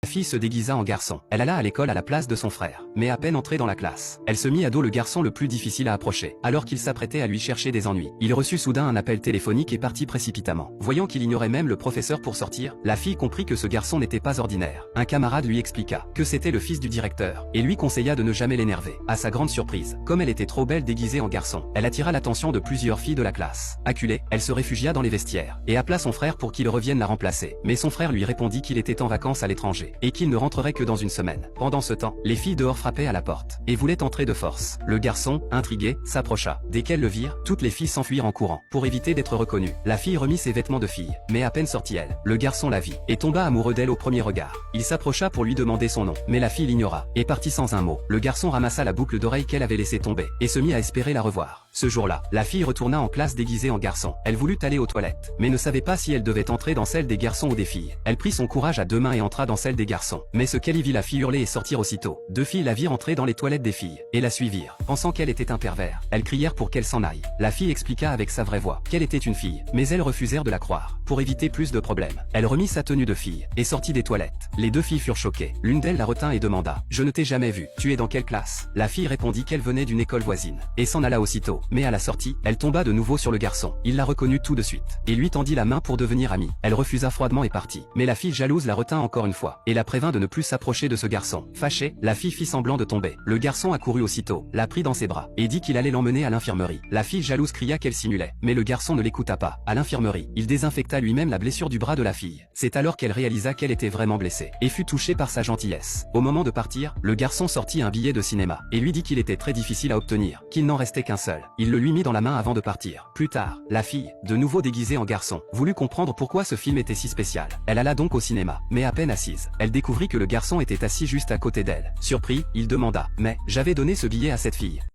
La fille se déguisa en garçon. Elle alla à l'école à la place de son frère. Mais à peine entrée dans la classe, elle se mit à dos le garçon le plus difficile à approcher, alors qu'il s'apprêtait à lui chercher des ennuis. Il reçut soudain un appel téléphonique et partit précipitamment. Voyant qu'il ignorait même le professeur pour sortir, la fille comprit que ce garçon n'était pas ordinaire. Un camarade lui expliqua que c'était le fils du directeur, et lui conseilla de ne jamais l'énerver. À sa grande surprise, comme elle était trop belle déguisée en garçon, elle attira l'attention de plusieurs filles de la classe. Acculée, elle se réfugia dans les vestiaires, et appela son frère pour qu'il revienne la remplacer. Mais son frère lui répondit qu'il était en vacances à l'étranger, et qu'il ne rentrerait que dans une semaine. Pendant ce temps, les filles dehors frappaient à la porte, et voulaient entrer de force. Le garçon, intrigué, s'approcha. Dès qu'elles le virent, toutes les filles s'enfuirent en courant, pour éviter d'être reconnues. La fille remit ses vêtements de fille, mais à peine sortit elle, le garçon la vit, et tomba amoureux d'elle au premier regard. Il s'approcha pour lui demander son nom, mais la fille l'ignora, et partit sans un mot. Le garçon ramassa la boucle d'oreille qu'elle avait laissée tomber, et se mit à espérer la revoir. Ce jour-là, la fille retourna en classe déguisée en garçon. Elle voulut aller aux toilettes, mais ne savait pas si elle devait entrer dans celle des garçons ou des filles. Elle prit son courage à deux mains et entra dans celle des garçons. Mais ce qu'elle y vit la fille hurler et sortir aussitôt. Deux filles la virent entrer dans les toilettes des filles, et la suivirent, pensant qu'elle était un pervers. Elles crièrent pour qu'elle s'en aille. La fille expliqua avec sa vraie voix qu'elle était une fille, mais elles refusèrent de la croire. Pour éviter plus de problèmes, elle remit sa tenue de fille, et sortit des toilettes. Les deux filles furent choquées. L'une d'elles la retint et demanda « Je ne t'ai jamais vue, tu es dans quelle classe ?» La fille répondit qu'elle venait d'une école voisine, et s'en alla aussitôt. Mais à la sortie, elle tomba de nouveau sur le garçon. Il la reconnut tout de suite, et lui tendit la main pour devenir amie. Elle refusa froidement et partit. Mais la fille jalouse la retint encore une fois, et la prévint de ne plus s'approcher de ce garçon. Fâchée, la fille fit semblant de tomber. Le garçon accourut aussitôt, la prit dans ses bras, et dit qu'il allait l'emmener à l'infirmerie. La fille jalouse cria qu'elle simulait, mais le garçon ne l'écouta pas. À l'infirmerie, il désinfecta lui-même la blessure du bras de la fille. C'est alors qu'elle réalisa qu'elle était vraiment blessée, et fut touchée par sa gentillesse. Au moment de partir, le garçon sortit un billet de cinéma, et lui dit qu'il était très difficile à obtenir, qu'il n'en restait qu'un seul. Il le lui mit dans la main avant de partir. Plus tard, la fille, de nouveau déguisée en garçon, voulut comprendre pourquoi ce film était si spécial. Elle alla donc au cinéma, mais à peine assise, elle découvrit que le garçon était assis juste à côté d'elle. Surpris, il demanda « Mais, j'avais donné ce billet à cette fille.